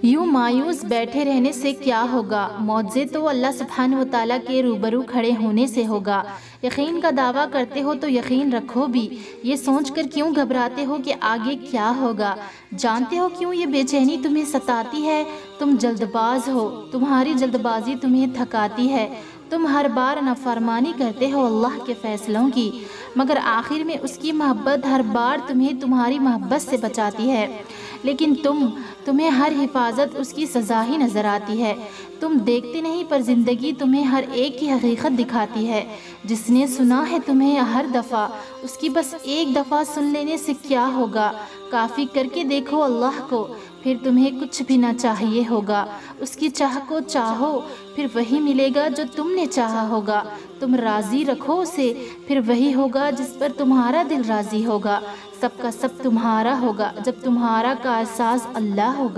यूं मायूस बैठे रहने से क्या होगा, मौज़े तो अल्लाह सुब्हानहू व तआला के रूबरू खड़े होने से होगा। यकीन का दावा करते हो तो यकीन रखो भी, ये सोचकर क्यों घबराते हो कि आगे क्या होगा। जानते हो क्यों ये बेचैनी तुम्हें सताती है? तुम जल्दबाज हो, तुम्हारी जल्दबाजी तुम्हें थकाती है। तुम हर बार नाफरमानी करते हो अल्लाह के फैसलों की, मगर आखिर में उसकी मोहब्बत हर बार तुम्हें तुम्हारी मोहब्बत से बचाती है। लेकिन तुम्हें हर हिफाजत उसकी सज़ा ही नज़र आती है। तुम देखते नहीं, पर ज़िंदगी तुम्हें हर एक की हकीकत दिखाती है। जिसने सुना है तुम्हें हर दफ़ा, उसकी बस एक दफ़ा सुन लेने से क्या होगा। काफ़ी करके देखो अल्लाह को, फिर तुम्हें कुछ भी ना चाहिए होगा। उसकी चाह को चाहो, फिर वही मिलेगा जो तुमने चाहा होगा। तुम राज़ी रखो उसे, फिर वही होगा जिस पर तुम्हारा दिल राज़ी होगा। सबका सब तुम्हारा होगा जब तुम्हारा का एहसास अल्लाह होगा।